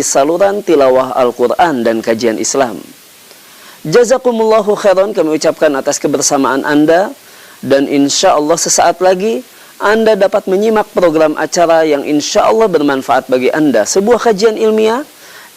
saluran tilawah Al-Quran dan kajian Islam. Jazakumullahu khairan kami ucapkan atas kebersamaan Anda, dan insya Allah sesaat lagi Anda dapat menyimak program acara yang insya Allah bermanfaat bagi Anda. Sebuah kajian ilmiah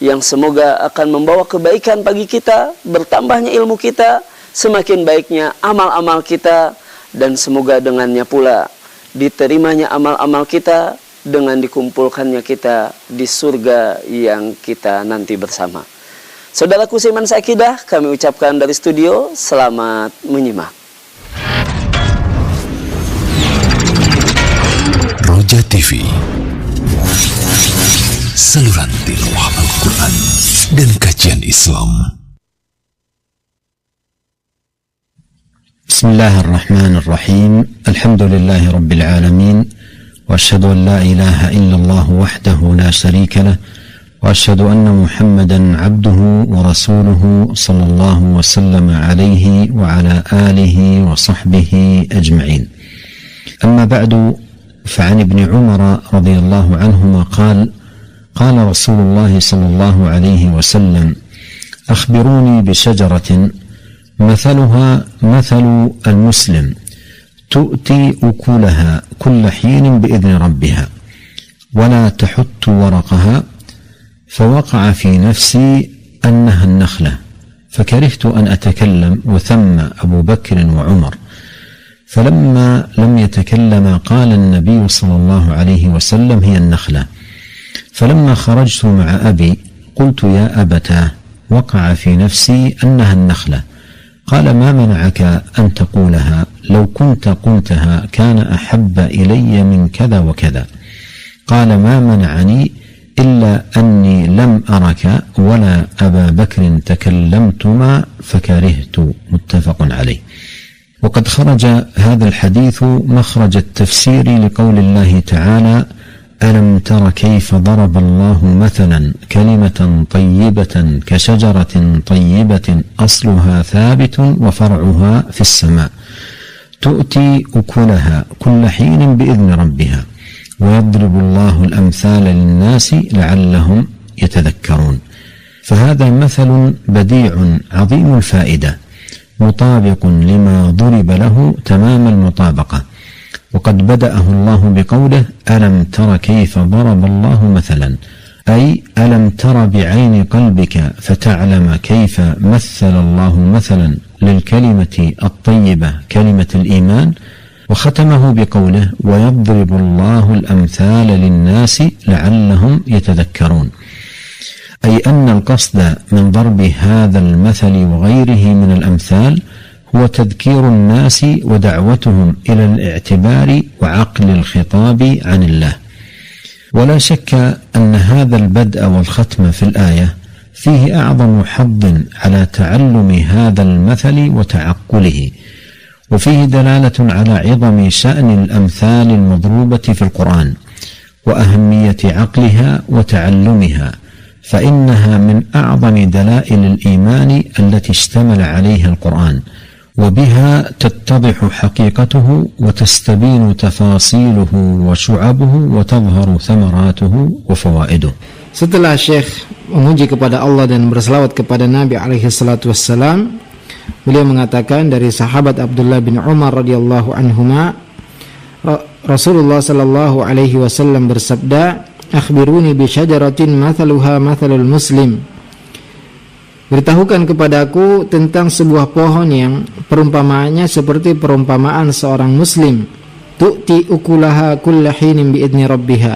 yang semoga akan membawa kebaikan bagi kita, bertambahnya ilmu kita, semakin baiknya amal-amal kita, dan semoga dengannya pula diterimanya amal-amal kita dengan dikumpulkannya kita di surga yang kita nanti bersama. Saudaraku seiman seakidah, kami ucapkan dari studio, selamat menyimak. Roja TV, saluran tilawah Al-Quran dan kajian Islam. Bismillahirrahmanirrahim. Alhamdulillahi Rabbil Alamin. وأشهد أن لا إله إلا الله وحده لا شريك له وأشهد أن محمدا عبده ورسوله صلى الله وسلم عليه وعلى آله وصحبه أجمعين. أما بعد، فعن ابن عمر رضي الله عنهما قال: قال رسول الله صلى الله عليه وسلم: أخبروني بشجرة مثلها مثل المسلم تؤتي أكلها كل حين بإذن ربها ولا تحت ورقها، فوقع في نفسي أنها النخلة، فكرهت أن أتكلم، وثم أبو بكر وعمر، فلما لم يتكلما قال النبي صلى الله عليه وسلم: هي النخلة. فلما خرجت مع أبي قلت: يا أبتاه، وقع في نفسي أنها النخلة. قال: ما منعك أن تقولها؟ لو كنت قلتها كان أحب إلي من كذا وكذا. قال: ما منعني إلا أني لم أرك ولا أبا بكر تكلمتما فكرهت. متفق عليه. وقد خرج هذا الحديث مخرج التفسير لقول الله تعالى: ألم تر كيف ضرب الله مثلا كلمة طيبة كشجرة طيبة أصلها ثابت وفرعها في السماء تؤتي أكلها كل حين بإذن ربها ويضرب الله الأمثال للناس لعلهم يتذكرون. فهذا مثل بديع عظيم الفائدة مطابق لما ضرب له تمام المطابقة. وقد بدأه الله بقوله: ألم تر كيف ضرب الله مثلا، أي ألم تر بعين قلبك فتعلم كيف مثل الله مثلا للكلمة الطيبة كلمة الإيمان. وختمه بقوله: ويضرب الله الأمثال للناس لعلهم يتذكرون، أي أن القصد من ضرب هذا المثل وغيره من الأمثال هو تذكير الناس ودعوتهم إلى الاعتبار وعقل الخطاب عن الله. ولا شك أن هذا البدء والختم في الآية فيه أعظم حظ على تعلم هذا المثل وتعقله، وفيه دلالة على عظم شأن الأمثال المضروبة في القرآن وأهمية عقلها وتعلمها، فإنها من أعظم دلائل الإيمان التي اشتمل عليها القرآن، وبها تتضح حقيقته وتستبين تفاصيله وشعبه وتظهر ثمراته وفوائده. Setelah Syekh memuji kepada Allah dan berselawat kepada Nabi alaihi salatu wassalam, beliau mengatakan dari sahabat Abdullah bin Umar radhiyallahu anhuma, Rasulullah sallallahu alaihi wasallam bersabda: "Akhbiruni bi syajaratin mathaluha mathalul muslim." Beritahukan kepadaku tentang sebuah pohon yang perumpamaannya seperti perumpamaan seorang muslim. Tu'ti ukulaha kulla hinin biidni rabbiha.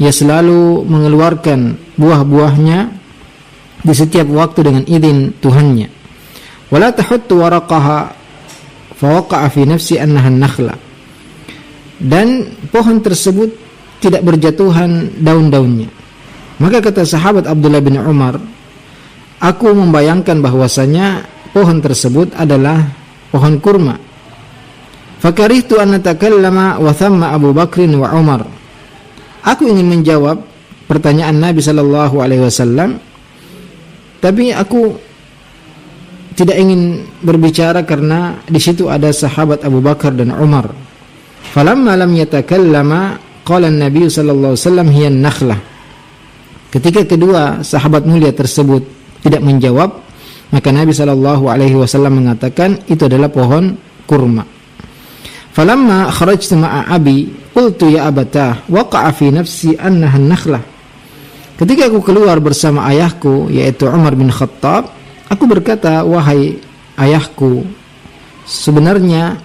Ia selalu mengeluarkan buah-buahnya di setiap waktu dengan izin Tuhannya. Wala tahuttu waraqaha fawaqa'a fi nafsi annaha an-nakhla. Dan pohon tersebut tidak berjatuhan daun-daunnya. Maka kata sahabat Abdullah bin Umar, aku membayangkan bahwasanya pohon tersebut adalah pohon kurma. Fakarihtu an natakallama wa thamma Abu Bakr wa Umar. Aku ingin menjawab pertanyaan Nabi sallallahu alaihi wasallam, tapi aku tidak ingin berbicara karena di situ ada sahabat Abu Bakar dan Umar. Falamma lam yatakallama qala an-nabi sallallahu alaihi wasallam hiya an-nakhlah. Ketika kedua sahabat mulia tersebut tidak menjawab, maka Nabi SAW mengatakan itu adalah pohon kurma. Falamma kharajtu ma'a abi qultu ya abatah waqa'a fi nafsi annaha an-nakhlah. Ketika aku keluar bersama ayahku yaitu Umar bin Khattab, aku berkata, wahai ayahku, sebenarnya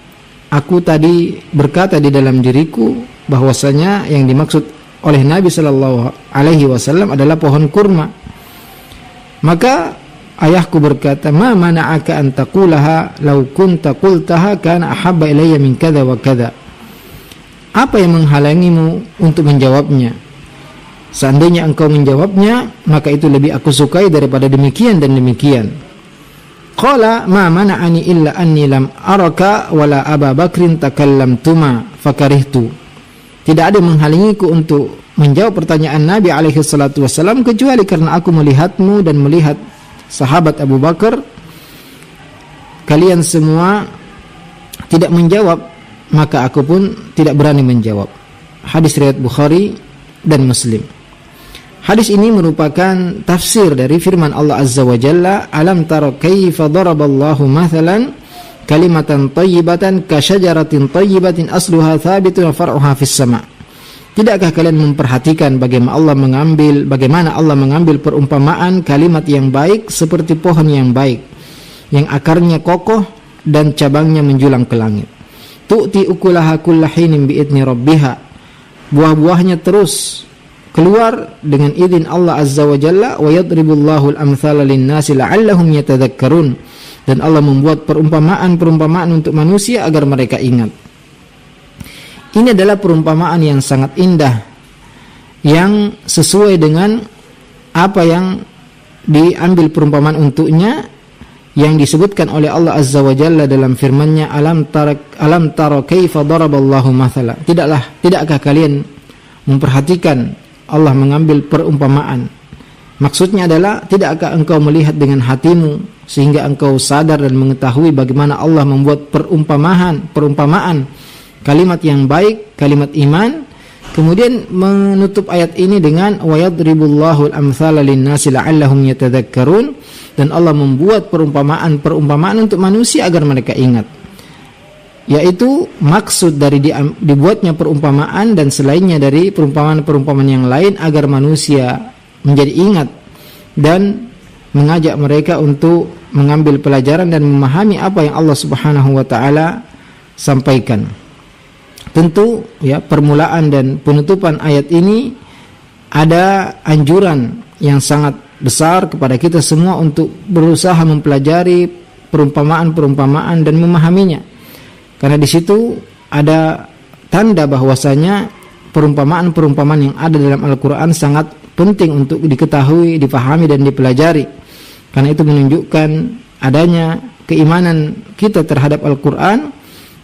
aku tadi berkata di dalam diriku bahwasanya yang dimaksud oleh Nabi SAW adalah pohon kurma. Maka ayahku berkata, ma mana'aka an taqulaha law kunta qultaha kana ahabba ilayya min kadza wa kadza. Apa yang menghalangimu untuk menjawabnya? Seandainya engkau menjawabnya, maka itu lebih aku sukai daripada demikian dan demikian. Qala ma mana'ani illa anni lam araka wala Aba Bakrin takallamtuma fakarihtu. Tidak ada yang menghalangiku untuk menjawab pertanyaan Nabi SAW kecuali karena aku melihatmu dan melihat sahabat Abu Bakar. Kalian semua tidak menjawab, maka aku pun tidak berani menjawab. Hadis riwayat Bukhari dan Muslim. Hadis ini merupakan tafsir dari firman Allah Azza wa Jalla, alam tara kaifa daraballahu mathalan kalimatan thayyibatan ka syajaratin thayyibatin asluha thabitun wa far'uha fis sama'. Tidakkah kalian memperhatikan bagaimana Allah mengambil perumpamaan kalimat yang baik seperti pohon yang baik yang akarnya kokoh dan cabangnya menjulang ke langit. Tu'ti ukulaha kullahinin bi'idni rabbiha. Buah-buahnya terus keluar dengan izin Allah Azza wa Jalla, wa yadribullahu al-amthala lin-nasi la'allahum yatadhakkarun. Dan Allah membuat perumpamaan-perumpamaan untuk manusia agar mereka ingat. Ini adalah perumpamaan yang sangat indah, yang sesuai dengan apa yang diambil perumpamaan untuknya, yang disebutkan oleh Allah Azza wa Jalla dalam firman-Nya, alam tara kaifa daraballahu mathala. Tidakkah kalian memperhatikan Allah mengambil perumpamaan? Maksudnya adalah, tidakkah engkau melihat dengan hatimu sehingga engkau sadar dan mengetahui bagaimana Allah membuat perumpamaan kalimat yang baik, kalimat iman. Kemudian menutup ayat ini dengan wa yadribullahu al-amthala lin-nasi la'allahum yatadhakkarun, dan Allah membuat perumpamaan untuk manusia agar mereka ingat. Yaitu maksud dari dibuatnya perumpamaan dan selainnya dari perumpamaan-perumpamaan yang lain agar manusia menjadi ingat dan mengajak mereka untuk mengambil pelajaran dan memahami apa yang Allah Subhanahu wa taala sampaikan. Tentu ya, permulaan dan penutupan ayat ini ada anjuran yang sangat besar kepada kita semua untuk berusaha mempelajari perumpamaan-perumpamaan dan memahaminya. Karena di situ ada tanda bahwasanya perumpamaan-perumpamaan yang ada dalam Al-Quran sangat penting untuk diketahui, dipahami dan dipelajari. Karena itu menunjukkan adanya keimanan kita terhadap Al-Quran,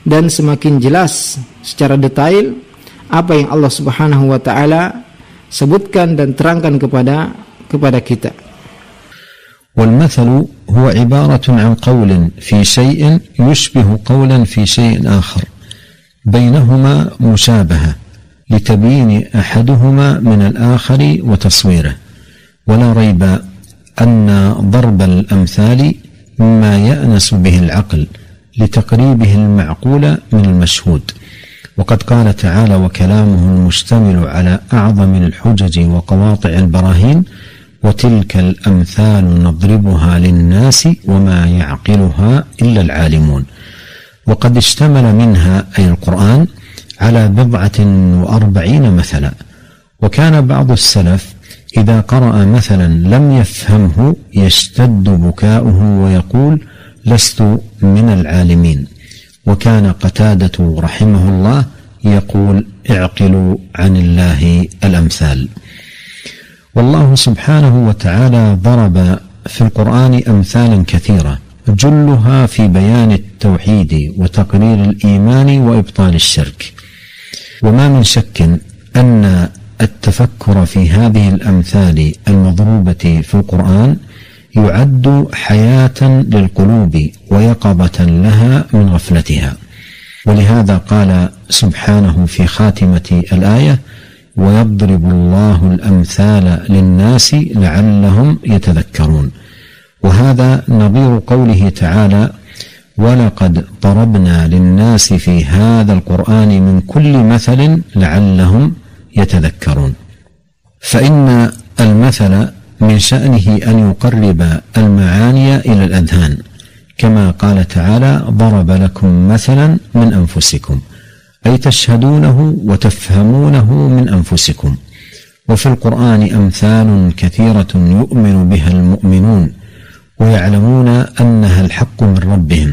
dan semakin jelas secara detail apa yang Allah Subhanahu wa taala sebutkan dan terangkan kepada kita. والمثل هو عبارة عن قول في شيء يشبه قولا في شيء آخر بينهما مشابهة لتبيين أحدهما من الآخر وتصويره. ولا ريب أن ضرب الأمثال مما يأنس به العقل لتقريبه المعقول من المشهود. وقد قال تعالى وكلامه المشتمل على أعظم الحجج وقواطع البراهين وتلك الأمثال نضربها للناس وما يعقلها إلا العالمون. وقد اشتمل منها أي القرآن على 47 مثلا. وكان بعض السلف إذا قرأ مثلا لم يفهمه يشتد بكاؤه ويقول لست من العالمين. وكان قتادة رحمه الله يقول اعقلوا عن الله الأمثال. والله سبحانه وتعالى ضرب في القرآن أمثالا كثيرة جلها في بيان التوحيد وتقرير الإيمان وإبطال الشرك. وما من شك أن التفكر في هذه الأمثال المضروبة في القرآن يعد حياة للقلوب ويقظة لها من غفلتها. ولهذا قال سبحانه في خاتمة الآية ويضرب الله الأمثال للناس لعلهم يتذكرون. وهذا نظير قوله تعالى: ولقد ضربنا للناس في هذا القرآن من كل مثل لعلهم يتذكرون. فإن المثل من شأنه أن يقرب المعاني إلى الأذهان، كما قال تعالى: ضرب لكم مثلا من أنفسكم، أي تشهدونه وتفهمونه من أنفسكم. وفي القرآن أمثال كثيرة يؤمن بها المؤمنون ويعلمون أنها الحق من ربهم،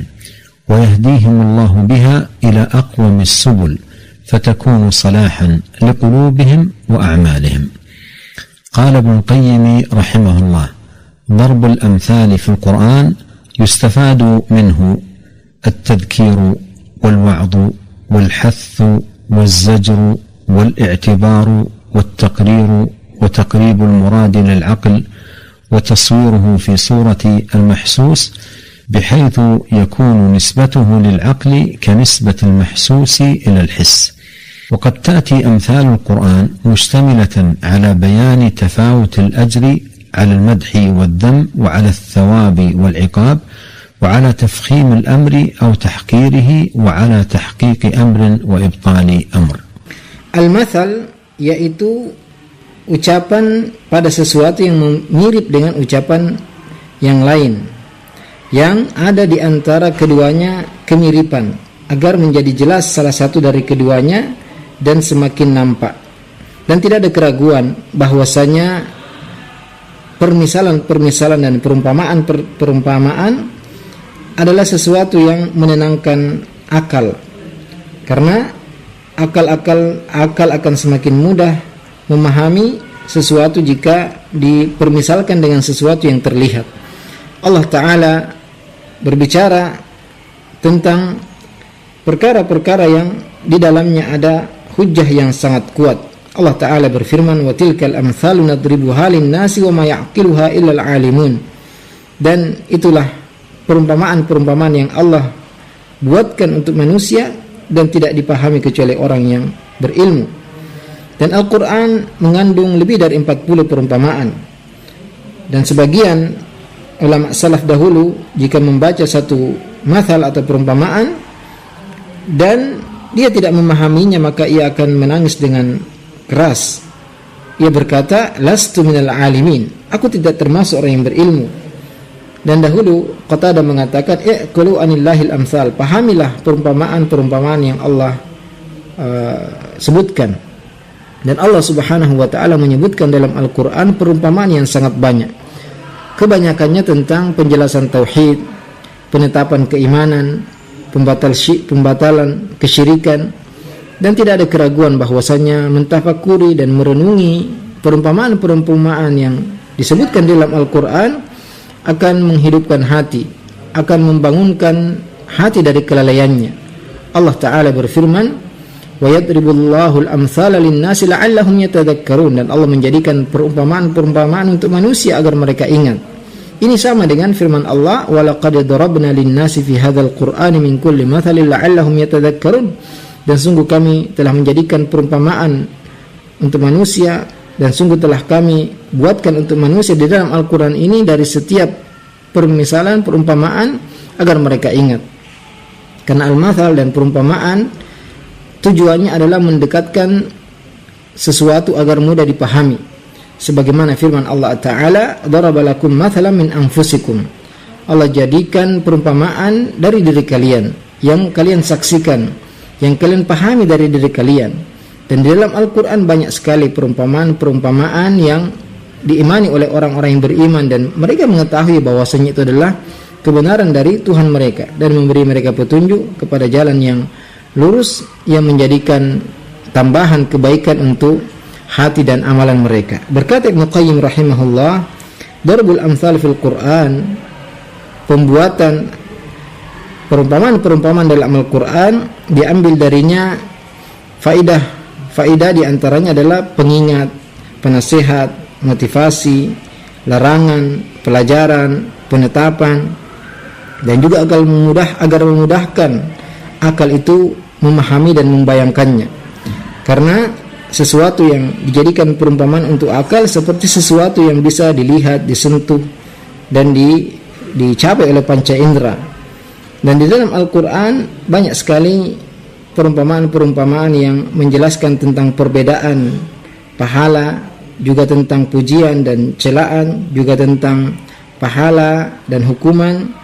ويهديهم الله بها إلى أقوم السبل فتكون صلاحا لقلوبهم وأعمالهم. قال ابن القيم رحمه الله: ضرب الأمثال في القرآن يستفاد منه التذكير والوعظ والحث والزجر والاعتبار والتقرير وتقريب المراد للعقل وتصويره في صورة المحسوس بحيث يكون نسبته للعقل كنسبة المحسوس إلى الحس. وقد تأتي أمثال القرآن مشتملة على بيان تفاوت الأجر على المدح والذم وعلى الثواب والعقاب وعلى تفخيم الأمر أو تحقيره وعلى تحقيق أمر وإبطال أمر. Al-mathal yaitu ucapan pada sesuatu yang mirip dengan ucapan yang lain, yang ada di antara keduanya kemiripan, agar menjadi jelas salah satu dari keduanya dan semakin nampak. Dan tidak ada keraguan bahwasanya permisalan-permisalan dan perumpamaan adalah sesuatu yang menenangkan akal, karena akal akan semakin mudah memahami sesuatu jika dipermisalkan dengan sesuatu yang terlihat. Allah Ta'ala berbicara tentang perkara-perkara yang di dalamnya ada hujjah yang sangat kuat. Allah Ta'ala berfirman: wa tilkal amthalu nadribuha lin-nasi wa ma ya'qiluha illa al-alimun. Dan itulah perumpamaan-perumpamaan yang Allah buatkan untuk manusia dan tidak dipahami kecuali orang yang berilmu. Dan Al-Quran mengandung lebih dari 40 perumpamaan. Dan sebagian ulama salaf dahulu jika membaca satu mathal atau perumpamaan dan dia tidak memahaminya, maka ia akan menangis dengan keras. Ia berkata, lastu minal alimin, aku tidak termasuk orang yang berilmu. Dan dahulu Qatadah mengatakan, iqulu anillahil amsal, pahamilah perumpamaan-perumpamaan yang Allah sebutkan. Dan Allah Subhanahu wa taala menyebutkan dalam Al-Qur'an perumpamaan yang sangat banyak. Kebanyakannya tentang penjelasan tauhid, penetapan keimanan, pembatalan kesyirikan, dan tidak ada keraguan bahwasanya mentafakuri dan merenungi perumpamaan-perumpamaan yang disebutkan dalam Al-Qur'an akan menghidupkan hati, akan membangunkan hati dari kelalaiannya. Allah Ta'ala berfirman, wa yadribullahu al-amthala lin-nasi la'allahum yatadhakkarun, dan Allah menjadikan perumpamaan-perumpamaan untuk manusia agar mereka ingat. Ini sama dengan firman Allah, wa laqad darabna lin-nasi fi hadzal qur'ani min kulli mathalin la'allahum yatadhakkarun, dan sungguh kami telah menjadikan perumpamaan untuk manusia, dan sungguh telah kami buatkan untuk manusia di dalam Al-Quran ini dari setiap permisalan, perumpamaan agar mereka ingat. Karena al-mathal dan perumpamaan tujuannya adalah mendekatkan sesuatu agar mudah dipahami. Sebagaimana firman Allah Ta'ala, darabalakum mathalan min anfusikum. Allah jadikan perumpamaan dari diri kalian, yang kalian saksikan, yang kalian pahami dari diri kalian. Dan di dalam Al-Quran banyak sekali perumpamaan-perumpamaan yang diimani oleh orang-orang yang beriman, dan mereka mengetahui bahwasanya itu adalah kebenaran dari Tuhan mereka, dan memberi mereka petunjuk kepada jalan yang lurus yang menjadikan tambahan kebaikan untuk hati dan amalan mereka. Berkata Ibnu Qayyim rahimahullah, darbul amsal fil Quran, pembuatan perumpamaan-perumpamaan dalam Al-Quran diambil darinya faidah diantaranya adalah pengingat, penasihat, motivasi, larangan, pelajaran, penetapan, dan juga agar memudahkan akal itu memahami dan membayangkannya. Karena sesuatu yang dijadikan perumpamaan untuk akal seperti sesuatu yang bisa dilihat, disentuh, dan dicapai oleh panca indera. Dan di dalam Al-Quran banyak sekali perumpamaan-perumpamaan yang menjelaskan tentang perbedaan pahala, juga tentang pujian dan celaan, juga tentang pahala dan hukuman,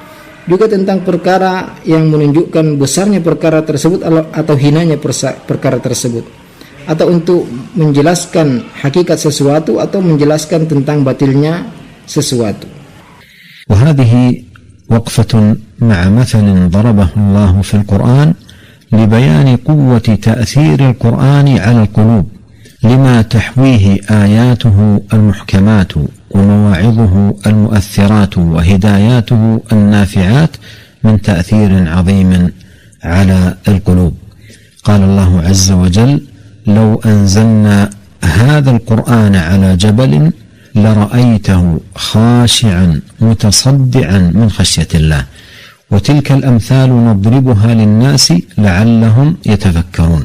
juga tentang perkara yang menunjukkan besarnya perkara tersebut atau hinanya perkara tersebut, atau untuk menjelaskan hakikat sesuatu atau menjelaskan tentang batilnya sesuatu. وهذه وقفة مع مثل ضربه الله في القرآن لبيان قوة تأثير القرآن على القلوب لما تحويه آياته المحكمات ومواعظه المؤثرات وهداياته النافعات من تأثير عظيم على القلوب. قال الله عز وجل: لو أنزلنا هذا القرآن على جبل لرأيته خاشعا متصدعا من خشية الله وتلك الأمثال نضربها للناس لعلهم يتفكرون.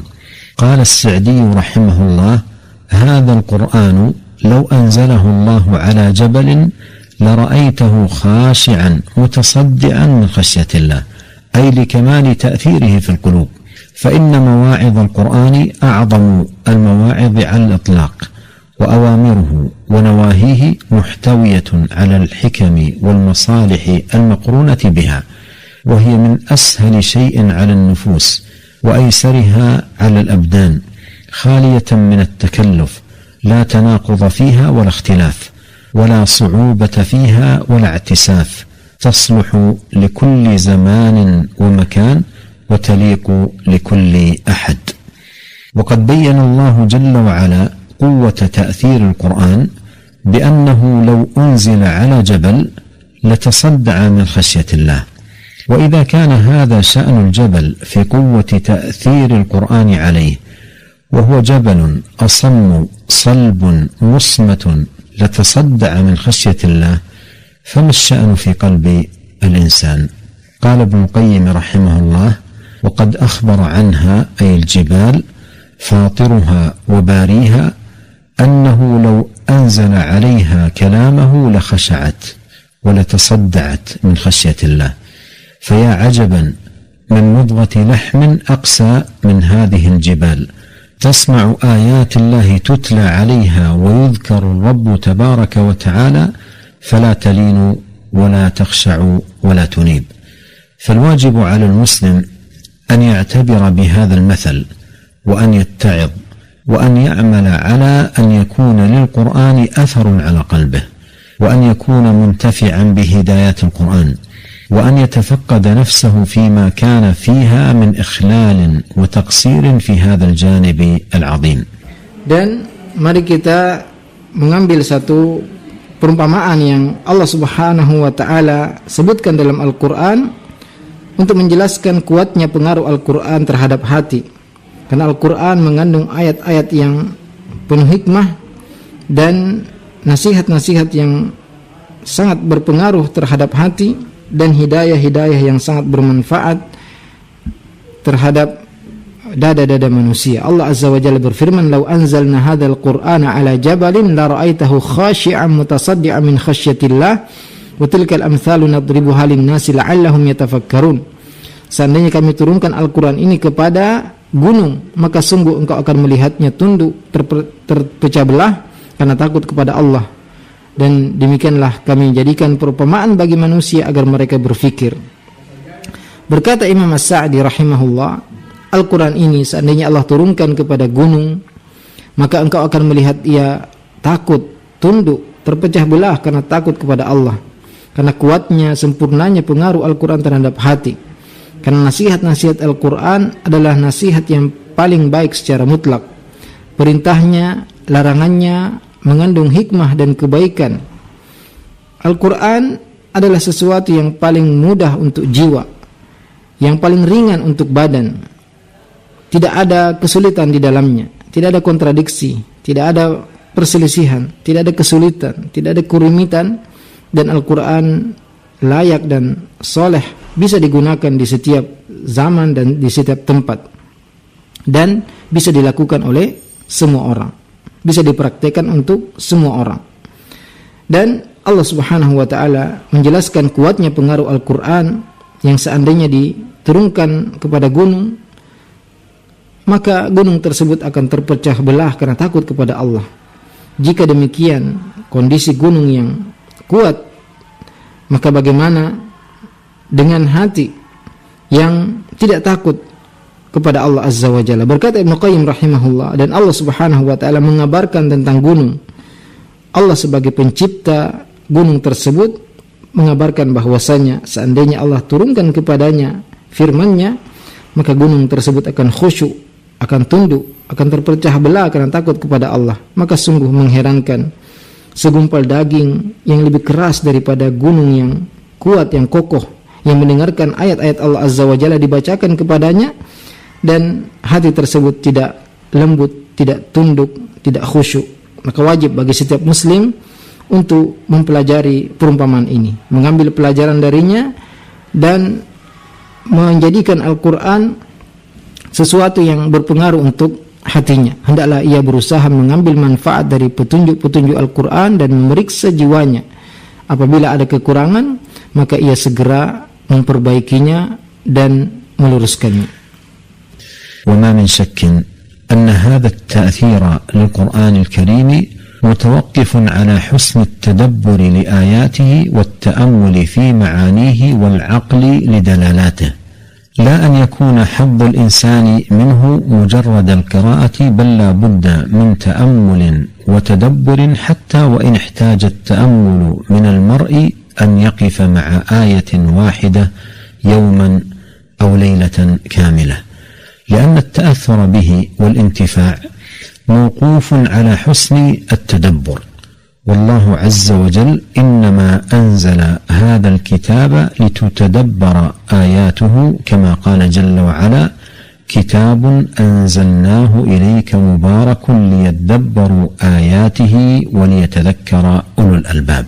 قال السعدي رحمه الله: هذا القرآن لو أنزله الله على جبل لرأيته خاشعا متصدعا من خشية الله، أي لكمال تأثيره في القلوب، فإن مواعظ القرآن أعظم المواعظ على الإطلاق، وأوامره ونواهيه محتوية على الحكم والمصالح المقرونة بها، وهي من أسهل شيء على النفوس وأيسرها على الأبدان، خالية من التكلف، لا تناقض فيها ولا اختلاف، ولا صعوبة فيها ولا اعتساف، تصلح لكل زمان ومكان وتليق لكل أحد. وقد بين الله جل وعلا قوة تأثير القرآن بأنه لو أنزل على جبل لتصدع من خشية الله، وإذا كان هذا شأن الجبل في قوة تأثير القرآن عليه، وهو جبل أصم صلب مصمت لتصدع من خشية الله، فما الشأن في قلب الإنسان؟ قال ابن القيم رحمه الله: وقد أخبر عنها أي الجبال فاطرها وباريها أنه لو أنزل عليها كلامه لخشعت ولتصدعت من خشية الله، فيا عجبا من مضغة لحم أقسى من هذه الجبال، تسمع آيات الله تتلى عليها ويذكر الرب تبارك وتعالى فلا تلين ولا تخشع ولا تنيب. فالواجب على المسلم أن يعتبر بهذا المثل وأن يتعظ وأن يعمل على أن يكون للقرآن أثر على قلبه، وأن يكون منتفعا بهدايات القرآن، وأن يتفقد نفسه فيما كان فيها من إخلال وتقصير في هذا الجانب العظيم. Dan mari kita mengambil satu perumpamaan yang Allah Subhanahu wa taala sebutkan dalam Al-Qur'an untuk menjelaskan kuatnya pengaruh Al-Qur'an terhadap hati. Karena Al-Qur'an mengandung ayat-ayat yang penuh hikmah dan nasihat-nasihat yang sangat berpengaruh terhadap hati, dan hidayah-hidayah yang sangat bermanfaat terhadap dada-dada manusia. Allah Azza wa Jalla berfirman: "Lau anzalna hadzal Qur'ana 'ala jabalin la ra'aitahu khashi'an mutasaddi'an min khasyatillah wa tilkal amthalu nadribuha lin-nasi la'allahum yatafakkarun." Seandainya kami turunkan Al-Qur'an ini kepada gunung, maka sungguh engkau akan melihatnya tunduk, terpecah belah karena takut kepada Allah. Dan demikianlah kami jadikan perumpamaan bagi manusia agar mereka berfikir. Berkata Imam As-Sa'di rahimahullah, Al-Quran ini seandainya Allah turunkan kepada gunung, maka engkau akan melihat ia takut, tunduk, terpecah belah karena takut kepada Allah. Karena kuatnya, sempurnanya pengaruh Al-Quran terhadap hati. Karena nasihat-nasihat Al-Quran adalah nasihat yang paling baik secara mutlak. Perintahnya, larangannya mengandung hikmah dan kebaikan. Al-Quran adalah sesuatu yang paling mudah untuk jiwa, yang paling ringan untuk badan. Tidak ada kesulitan di dalamnya, tidak ada kontradiksi, tidak ada perselisihan, tidak ada kesulitan, tidak ada kerumitan, dan Al-Quran layak dan soleh, bisa digunakan di setiap zaman dan di setiap tempat, dan bisa dilakukan oleh semua orang, bisa dipraktikkan untuk semua orang. Dan Allah Subhanahu wa taala menjelaskan kuatnya pengaruh Al-Qur'an yang seandainya diturunkan kepada gunung, maka gunung tersebut akan terpecah belah karena takut kepada Allah. Jika demikian kondisi gunung yang kuat, maka bagaimana dengan hati yang tidak takut kepada Allah Azza wa Jalla? Berkata Ibnu Qayyim rahimahullah, dan Allah Subhanahu wa taala mengabarkan tentang gunung. Allah sebagai pencipta gunung tersebut mengabarkan bahwasanya seandainya Allah turunkan kepadanya firman-Nya, maka gunung tersebut akan khusyuk, akan tunduk, akan terpecah belah karena takut kepada Allah. Maka sungguh mengherankan, segumpal daging yang lebih keras daripada gunung yang kuat, yang kokoh, yang mendengarkan ayat-ayat Allah Azza wa Jalla dibacakan kepadanya, dan hati tersebut tidak lembut, tidak tunduk, tidak khusyuk. Maka wajib bagi setiap muslim untuk mempelajari perumpamaan ini, mengambil pelajaran darinya, dan menjadikan Al-Quran sesuatu yang berpengaruh untuk hatinya. Hendaklah ia berusaha mengambil manfaat dari petunjuk-petunjuk Al-Quran dan memeriksa jiwanya. Apabila ada kekurangan, maka ia segera memperbaikinya dan meluruskannya. وما من شك أن هذا التأثير للقرآن الكريم متوقف على حسن التدبر لآياته والتأمل في معانيه والعقل لدلالاته، لا أن يكون حظ الإنسان منه مجرد القراءة، بل لا بد من تأمل وتدبر، حتى وإن احتاج التأمل من المرء أن يقف مع آية واحدة يوما أو ليلة كاملة، لأن التأثر به والانتفاع موقوف على حسن التدبر. والله عز وجل إنما أنزل هذا الكتاب لتتدبر آياته، كما قال جل وعلا: كتاب أنزلناه إليك مبارك ليدبروا آياته وليتذكر أولو الألباب.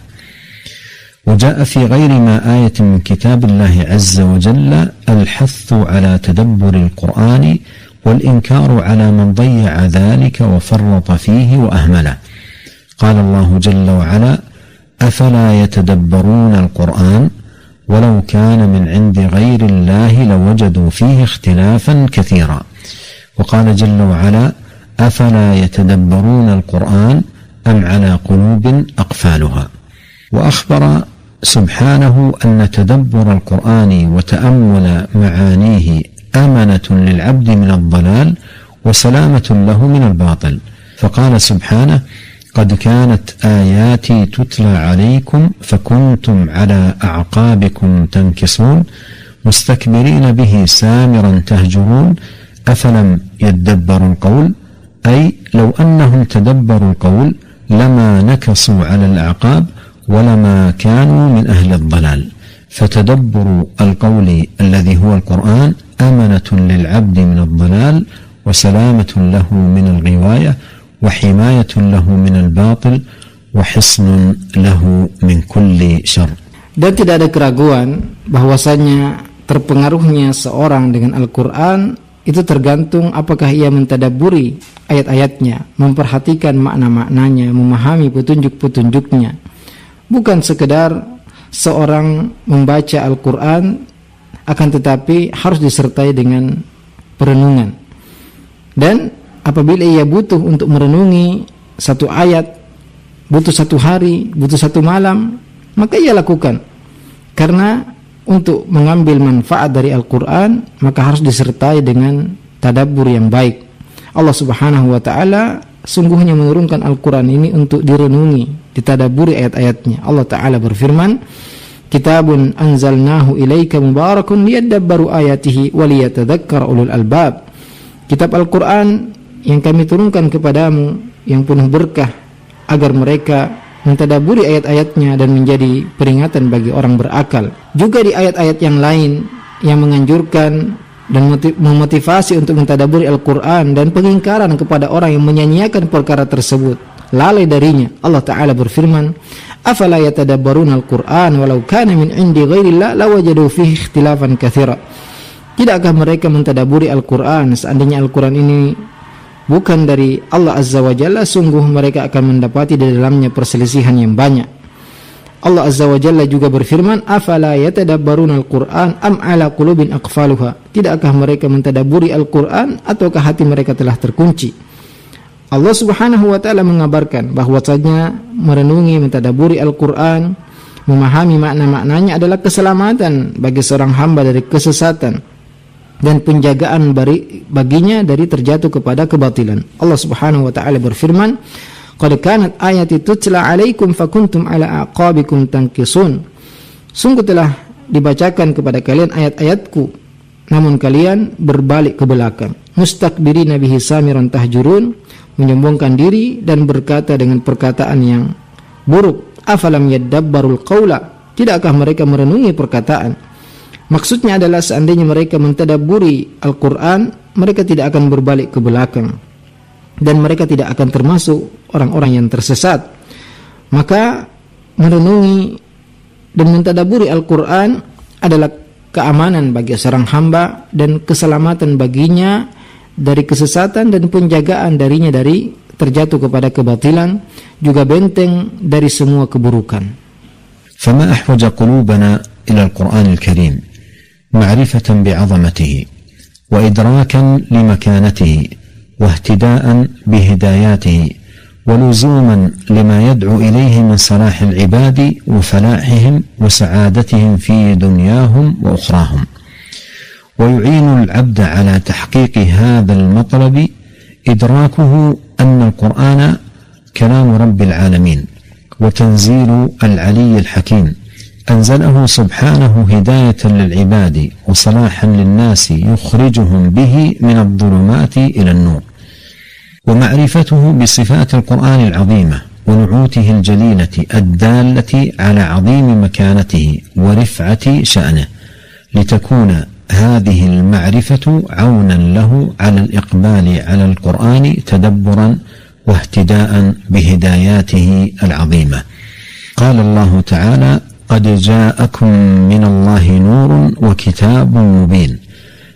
وجاء في غير ما آية من كتاب الله عز وجل الحث على تدبر القرآن والإنكار على من ضيع ذلك وفرط فيه وأهمله. قال الله جل وعلا: أفلا يتدبرون القرآن ولو كان من عند غير الله لوجدوا فيه اختلافا كثيرا. وقال جل وعلا: أفلا يتدبرون القرآن أم على قلوب أقفالها. وأخبر سبحانه أن تدبر القرآن وتأمل معانيه أمنة للعبد من الضلال وسلامة له من الباطل. فقال سبحانه: قد كانت آياتي تتلى عليكم فكنتم على أعقابكم تنكصون مستكبرين به سامرا تهجرون أفلم يدبروا القول، أي لو أنهم تدبروا القول لما نكصوا على الأعقاب ولما كانوا من أهل الضلال. فتدبر القول الذي هو القرآن أمنة للعبد من الضلال وسلامة له من الغواية وحماية له من الباطل وحصن له من كل شر. Dan tidak ada keraguan bahwasanya terpengaruhnya seorang dengan Al-Quran itu tergantung apakah ia mentadabburi ayat-ayatnya, memperhatikan makna-maknanya, memahami petunjuk-petunjuknya. Bukan sekedar seorang membaca Al-Quran, akan tetapi harus disertai dengan perenungan. Dan apabila ia butuh untuk merenungi satu ayat, butuh satu hari, butuh satu malam, maka ia lakukan. Karena untuk mengambil manfaat dari Al-Quran, maka harus disertai dengan tadabbur yang baik. Allah Subhanahu wa ta'ala sungguhnya menurunkan Al-Quran ini untuk direnungi, ditadabburi ayat-ayatnya. Allah Ta'ala berfirman: Kitabun anzalnahu ilaika mubarakun liyadabbaru ayatihi waliyatadzakkar ulul albab. Kitab Al-Quran yang kami turunkan kepadamu yang penuh berkah, agar mereka mentadabburi ayat-ayatnya dan menjadi peringatan bagi orang berakal. Juga di ayat-ayat yang lain yang menganjurkan dan memotivasi untuk mentadabburi Al-Quran dan pengingkaran kepada orang yang menyanyiakan perkara tersebut, lalai darinya. Allah Ta'ala berfirman: Afala yatadabbaruna al-Quran walau kana min indi ghairillah lawajadu fihi ikhtilafan katsira. Tidakkah mereka mentadabburi Al-Quran seandainya Al-Quran ini bukan dari Allah Azza wa Jalla, sungguh mereka akan mendapati di dalamnya perselisihan yang banyak. Allah Azza wa Jalla juga berfirman, afala yatadabbaruna al-Qur'an am ala qulubin aqfaluha. Tidakkah mereka mentadabburi Al-Qur'an ataukah hati mereka telah terkunci? Allah Subhanahu wa taala mengabarkan bahwasanya merenungi, mentadabburi Al-Qur'an, memahami makna-maknanya adalah keselamatan bagi seorang hamba dari kesesatan dan penjagaan baginya dari terjatuh kepada kebatilan. Allah Subhanahu wa taala berfirman, qad kanat ayati tutla alaikum fakuntum ala aqabikum tankisun. Sungguh telah dibacakan kepada kalian ayat-ayatku, namun kalian berbalik ke belakang. Mustakbirina bihi samiran tahjurun, menyombongkan diri dan berkata dengan perkataan yang buruk. Afalam yaddabbarul qawla, tidakkah mereka merenungi perkataan? Maksudnya adalah seandainya mereka mentadabburi Al-Quran, mereka tidak akan berbalik ke belakang dan mereka tidak akan termasuk orang-orang yang tersesat. Maka merenungi dan mentadabburi Al-Quran adalah keamanan bagi seorang hamba dan keselamatan baginya dari kesesatan dan penjagaan darinya dari terjatuh kepada kebatilan, juga benteng dari semua keburukan. فما أحوج قلوبنا إلى القرآن الكريم معرفة بعظمته وإدراكا لمكانته واهتداء بهداياته ولزوما لما يدعو إليه من صلاح العباد وفلاحهم وسعادتهم في دنياهم وأخراهم، ويعين العبد على تحقيق هذا المطلب إدراكه أن القرآن كلام رب العالمين وتنزيل العلي الحكيم، أنزله سبحانه هداية للعباد وصلاحا للناس يخرجهم به من الظلمات إلى النور، ومعرفته بصفات القرآن العظيمة ونعوته الجليلة الدالة على عظيم مكانته ورفعة شأنه، لتكون هذه المعرفة عونا له على الإقبال على القرآن تدبرا واهتداء بهداياته العظيمة. قال الله تعالى: قد جاءكم من الله نور وكتاب مبين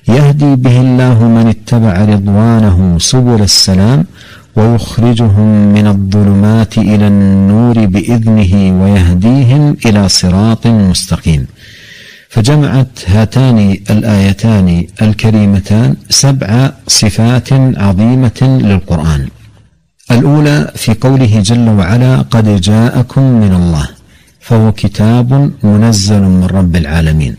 يهدي به الله من اتبع رضوانه سبل السلام ويخرجهم من الظلمات إلى النور بإذنه ويهديهم إلى صراط مستقيم. فجمعت هاتان الآيتان الكريمتان 7 صفات عظيمة للقرآن. الأولى في قوله جل وعلا: قد جاءكم من الله، فهو كتاب منزل من رب العالمين،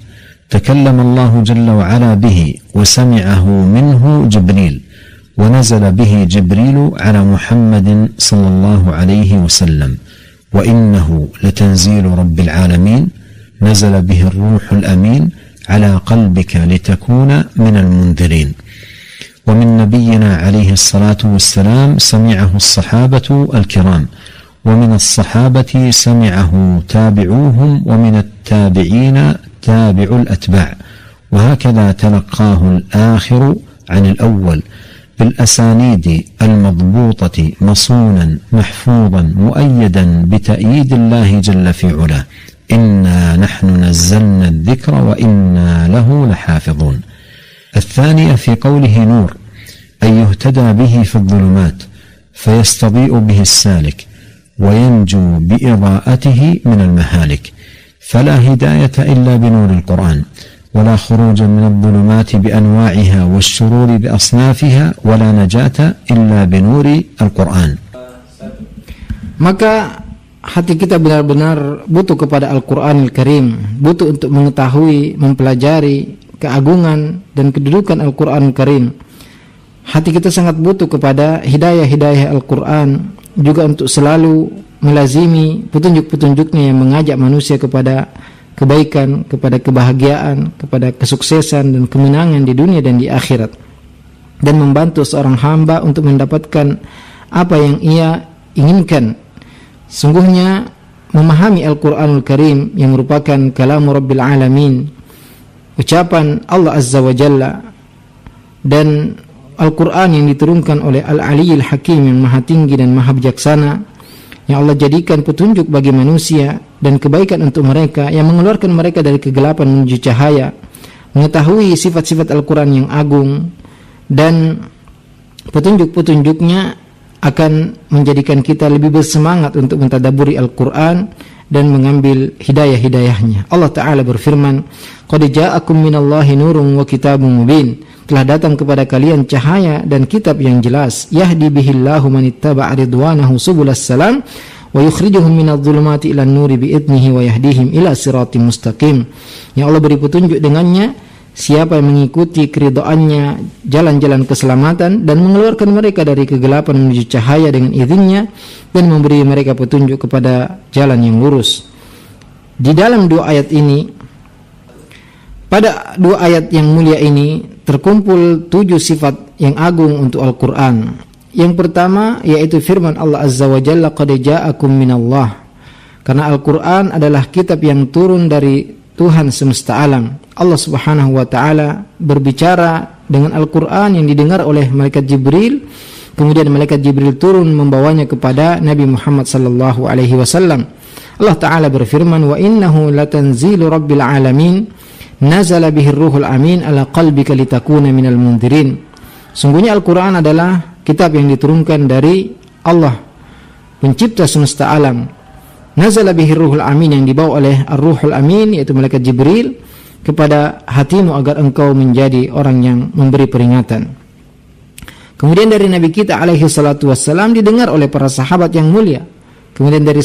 تكلم الله جل وعلا به وسمعه منه جبريل، ونزل به جبريل على محمد صلى الله عليه وسلم، وإنه لتنزيل رب العالمين، نزل به الروح الأمين على قلبك لتكون من المنذرين. ومن نبينا عليه الصلاة والسلام سمعه الصحابة الكرام، ومن الصحابة سمعه تابعوهم، ومن التابعين تابع الأتباع، وهكذا تلقاه الآخر عن الأول بالأسانيد المضبوطة مصونا محفوظا مؤيدا بتأييد الله جل في علاه. إنا نحن نزلنا الذكر وإنا له لحافظون. الثانية في قوله نور، أن يهتدى به في الظلمات فيستضيء به السالك وينجو بإضاءته من المهالك، فلا هداية إلا بنور القرآن، ولا خروج من الظلمات بأنواعها والشرور بأصنافها، ولا نجاة إلا بنور القرآن. Maka hati kita benar-benar butuh kepada Al-Quranul Karim, butuh untuk mengetahui, mempelajari keagungan dan kedudukan Al-Quranul Karim. Hati kita sangat butuh kepada hidayah-hidayah Al-Quran, juga untuk selalu melazimi petunjuk-petunjuknya yang mengajak manusia kepada kebaikan, kepada kebahagiaan, kepada kesuksesan dan kemenangan di dunia dan di akhirat, dan membantu seorang hamba untuk mendapatkan apa yang ia inginkan. Sungguhnya memahami Al-Quranul Karim yang merupakan kalamu Rabbil Alamin, ucapan Allah Azza wa Jalla, dan Al-Quran yang diturunkan oleh Al-Aliyil Hakim yang maha tinggi dan maha bijaksana, yang Allah jadikan petunjuk bagi manusia dan kebaikan untuk mereka, yang mengeluarkan mereka dari kegelapan menuju cahaya, mengetahui sifat-sifat Al-Quran yang agung, dan petunjuk-petunjuknya akan menjadikan kita lebih bersemangat untuk mentadaburi Al-Quran dan mengambil hidayah-hidayahnya. Allah Ta'ala berfirman, "Qad ja'akum minallahi nurun wa kitabun mubin." Telah datang kepada kalian cahaya dan kitab yang jelas. Yahdi bihillahu man ittaba'a ridwanahu subulas salam wa yukhrijuhum minadh-dhulumati ilan nuri bi'idnihi wa yahdihim ila siratim mustaqim. Yang Allah beri petunjuk dengannya siapa yang mengikuti keridhaannya jalan-jalan keselamatan dan mengeluarkan mereka dari kegelapan menuju cahaya dengan izinnya dan memberi mereka petunjuk kepada jalan yang lurus. Di dalam dua ayat ini, pada dua ayat yang mulia ini terkumpul 7 sifat yang agung untuk Al-Quran. Yang pertama yaitu firman Allah Azza wa Jalla, "Qad ja'akum minallah." Karena Al-Quran adalah kitab yang turun dari Tuhan semesta alam. Allah Subhanahu wa Ta'ala berbicara dengan Al-Quran yang didengar oleh malaikat Jibril. Kemudian malaikat Jibril turun membawanya kepada Nabi Muhammad sallallahu alaihi wasallam. Allah Ta'ala berfirman, "Wa innahu latanzilu rabbil alamin, nazala bihir ruhul amin ala qalbika litakuna minal mundirin." Sungguhnya Al-Quran adalah kitab yang diturunkan dari Allah, pencipta semesta alam. Nazala bihir ruhul amin, yang dibawa oleh ar-ruhul amin, yaitu malaikat Jibril, kepada hatimu agar engkau menjadi orang yang memberi peringatan. Kemudian dari Nabi kita alaihi salatu wassalam didengar oleh para sahabat yang mulia. Kemudian dari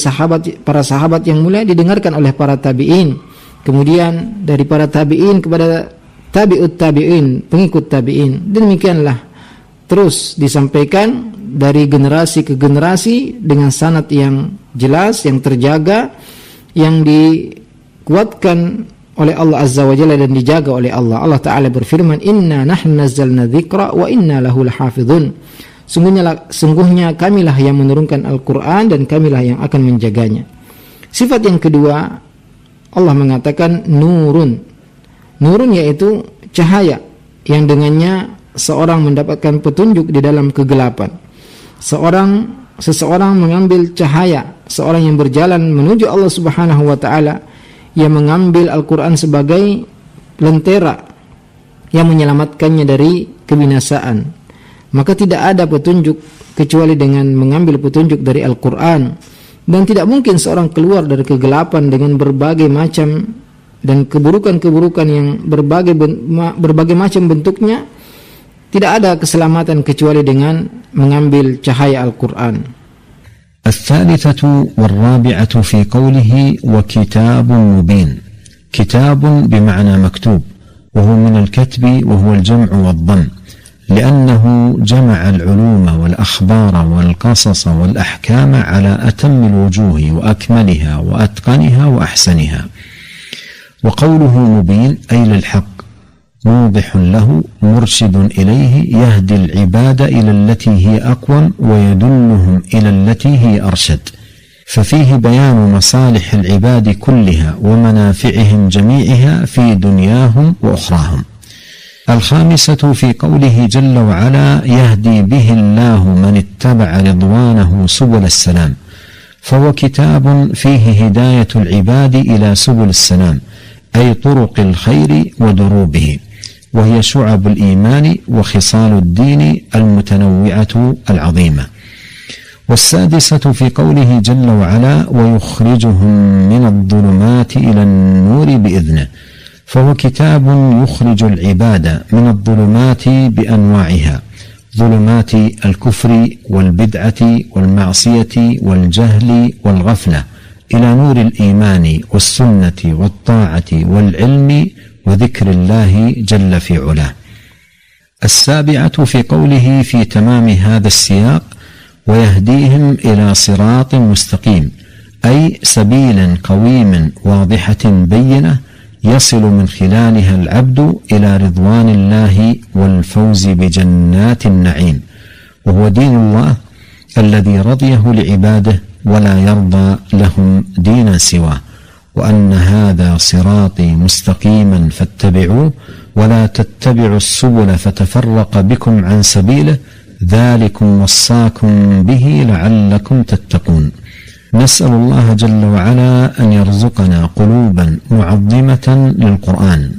para sahabat yang mulia didengarkan oleh para tabi'in. Kemudian dari para tabi'in kepada tabi'ut tabi'in, pengikut tabi'in. Demikianlah terus disampaikan dari generasi ke generasi dengan sanad yang jelas, yang terjaga, yang dikuatkan oleh Allah Azza wa Jalla dan dijaga oleh Allah. Allah Ta'ala berfirman, "Inna nahnu nazzalna dzikra wa inna lahu lahafizun." Sungguhnya kamilah yang menurunkan Al-Quran dan kamilah yang akan menjaganya. Sifat yang kedua, Allah mengatakan nurun. Nurun yaitu cahaya yang dengannya seorang mendapatkan petunjuk di dalam kegelapan. Seseorang mengambil cahaya, seorang yang berjalan menuju Allah Subhanahu wa Ta'ala, yang mengambil Al-Quran sebagai lentera yang menyelamatkannya dari kebinasaan. Maka tidak ada petunjuk kecuali dengan mengambil petunjuk dari Al-Quran. Dan tidak mungkin seorang keluar dari kegelapan dengan berbagai macam dan keburukan-keburukan yang berbagai macam bentuknya. Tidak ada keselamatan kecuali dengan mengambil cahaya Al-Quran. الثالثة والرابعة في قوله وكتاب مبين. كتاب بمعنى مكتوب، وهو من الكتب وهو الجمع والضم، لأنه جمع العلوم والأخبار والقصص والأحكام على أتم الوجوه وأكملها وأتقنها وأحسنها. وقوله مبين أي للحق، موضح له، مرشد إليه، يهدي العباد إلى التي هي أقوم ويدلهم إلى التي هي أرشد. ففيه بيان مصالح العباد كلها ومنافعهم جميعها في دنياهم وأخراهم. الخامسة في قوله جل وعلا يهدي به الله من اتبع رضوانه سبل السلام، فهو كتاب فيه هداية العباد إلى سبل السلام، أي طرق الخير ودروبه، وهي شعب الإيمان وخصال الدين المتنوعة العظيمة. والسادسة في قوله جل وعلا ويخرجهم من الظلمات إلى النور بإذنه، فهو كتاب يخرج العباد من الظلمات بأنواعها، ظلمات الكفر والبدعة والمعصية والجهل والغفلة، إلى نور الإيمان والسنة والطاعة والعلم وذكر الله جل في علاه. السابعة في قوله في تمام هذا السياق ويهديهم إلى صراط مستقيم، أي سبيل قويم واضحة بينة يصل من خلالها العبد إلى رضوان الله والفوز بجنات النعيم، وهو دين الله الذي رضيه لعباده ولا يرضى لهم دينا سواه، وأن هذا صراطي مستقيما فاتبعوه ولا تتبعوا السبل فتفرق بكم عن سبيله، ذلكم وصاكم به لعلكم تتقون. نسأل الله جل وعلا أن يرزقنا قلوبا معظمة للقرآن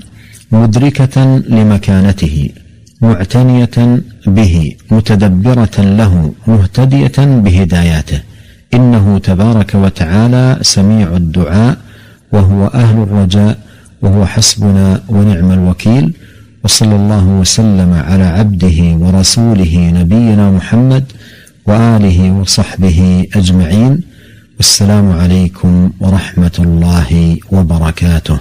مدركة لمكانته معتنية به متدبرة له مهتدية بهداياته إنه تبارك وتعالى سميع الدعاء وهو أهل الرجاء وهو حسبنا ونعم الوكيل وصلى الله وسلم على عبده ورسوله نبينا محمد وآله وصحبه أجمعين والسلام عليكم ورحمة الله وبركاته.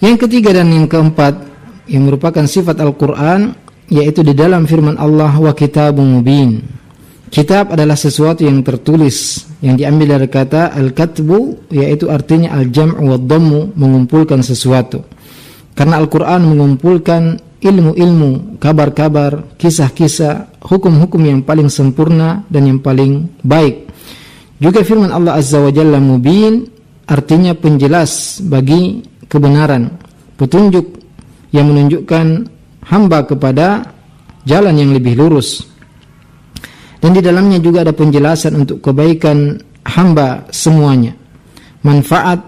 Yang ketiga dan yang keempat yang merupakan sifat Al-Quran, yaitu di dalam firman Allah, wa kitabun mubin. Kitab adalah sesuatu yang tertulis, yang diambil dari kata al-katbu, yaitu artinya al-jam'u wa dhammu, mengumpulkan sesuatu. Karena Al-Quran mengumpulkan ilmu-ilmu, kabar-kabar, kisah-kisah, hukum-hukum yang paling sempurna dan yang paling baik. Juga firman Allah Azza wa Jalla mubin, artinya penjelas bagi kebenaran, petunjuk yang menunjukkan hamba kepada jalan yang lebih lurus. Dan di dalamnya juga ada penjelasan untuk kebaikan hamba semuanya, manfaat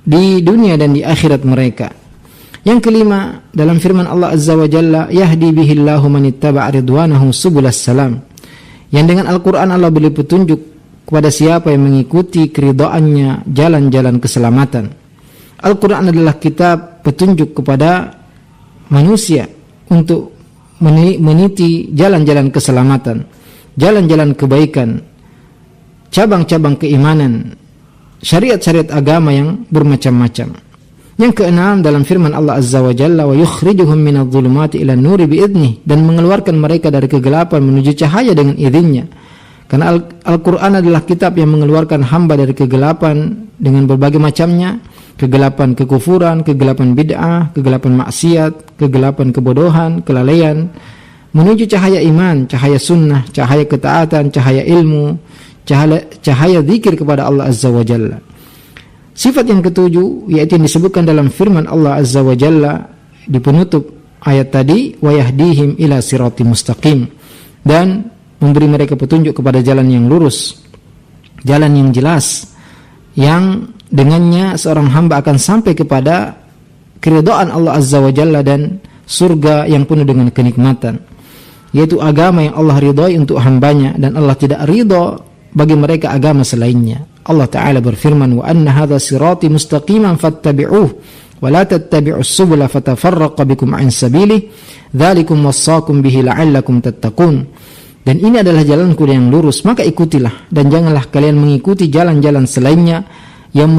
di dunia dan di akhirat mereka. Yang kelima, dalam firman Allah Azza wa Jalla, yahdi bihillahu man ittaba'a ridwanahu subulas salam. Yang dengan Al-Quran Allah beri petunjuk kepada siapa yang mengikuti keridhaannya jalan-jalan keselamatan. Al-Quran adalah kitab petunjuk kepada manusia untuk meniti jalan-jalan keselamatan, jalan-jalan kebaikan, cabang-cabang keimanan, syariat-syariat agama yang bermacam-macam. Yang keenam, dalam firman Allah Azza wa Jalla, wa yukhrijuhum minadh-dhulumati ila an-nuri bi'idnih, dan mengeluarkan mereka dari kegelapan menuju cahaya dengan izinnya. Karena Al-Quran adalah kitab yang mengeluarkan hamba dari kegelapan dengan berbagai macamnya, kegelapan kekufuran, kegelapan bid'ah, kegelapan maksiat, kegelapan kebodohan, kelalaian, menuju cahaya iman, cahaya sunnah, cahaya ketaatan, cahaya ilmu, cahaya zikir kepada Allah Azza wa Jalla. Sifat yang ketujuh, yaitu yang disebutkan dalam firman Allah Azza wa Jalla di penutup ayat tadi, wa yahdihim ila sirati mustaqim, dan memberi mereka petunjuk kepada jalan yang lurus, jalan yang jelas, yang dengannya seorang hamba akan sampai kepada keridhaan Allah Azza wa Jalla dan surga yang penuh dengan kenikmatan, yaitu agama yang Allah ridhai untuk hambanya, dan Allah tidak ridha bagi mereka agama selainnya. Allah Ta'ala berfirman, wa anna hadha sirati mustaqiman fattabi'uh wa la tattabi'us subula fatafarraqa bikum an sabilih dzalikum wassaakum bihi la'allakum tattaqun. Dan ini adalah jalanku yang lurus, maka ikutilah, dan janganlah kalian mengikuti jalan-jalan selainnya yang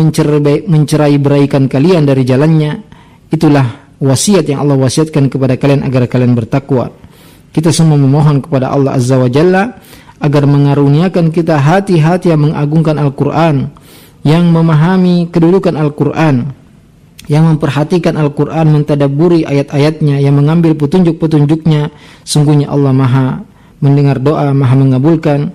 mencerai-beraikan kalian dari jalannya. Itulah wasiat yang Allah wasiatkan kepada kalian agar kalian bertakwa. Kita semua memohon kepada Allah Azza wa Jalla agar mengaruniakan kita hati-hati yang mengagungkan Al-Quran, yang memahami kedudukan Al-Quran, yang memperhatikan Al-Quran, mentadabburi ayat-ayatnya, yang mengambil petunjuk-petunjuknya. Sungguhnya Allah Maha mendengar doa, Maha mengabulkan,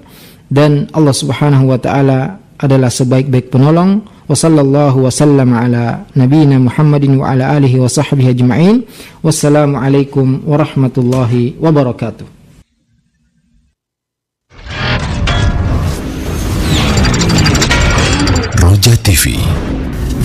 dan Allah Subhanahu wa Ta'ala adalah sebaik-baik penolong. Wa sallallahu wa sallam ala nabiyina Muhammadin wa ala alihi wa sahbihi ajma'in. Wassalamu alaikum warahmatullahi wabarakatuh. Roja TV.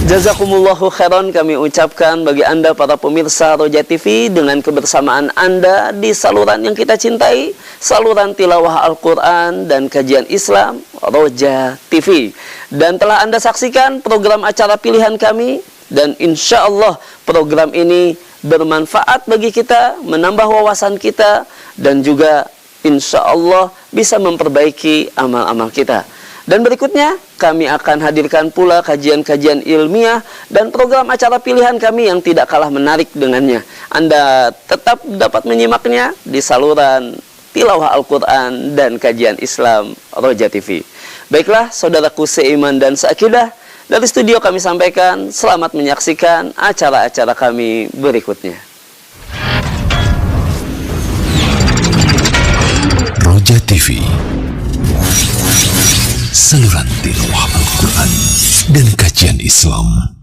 Jazakumullahu khairan kami ucapkan bagi Anda para pemirsa Roja TV dengan kebersamaan Anda di saluran yang kita cintai, saluran tilawah Al-Quran dan kajian Islam Roja TV. Dan telah Anda saksikan program acara pilihan kami, dan insya Allah program ini bermanfaat bagi kita, menambah wawasan kita, dan juga insya Allah bisa memperbaiki amal-amal kita. Dan berikutnya kami akan hadirkan pula kajian-kajian ilmiah dan program acara pilihan kami yang tidak kalah menarik dengannya. Anda tetap dapat menyimaknya di saluran tilawah Al-Quran dan kajian Islam Roja TV. Baiklah saudaraku seiman dan seakidah, dari studio kami sampaikan selamat menyaksikan acara-acara kami berikutnya. Roja TV, saluran tilawah Al-Quran dan kajian Islam.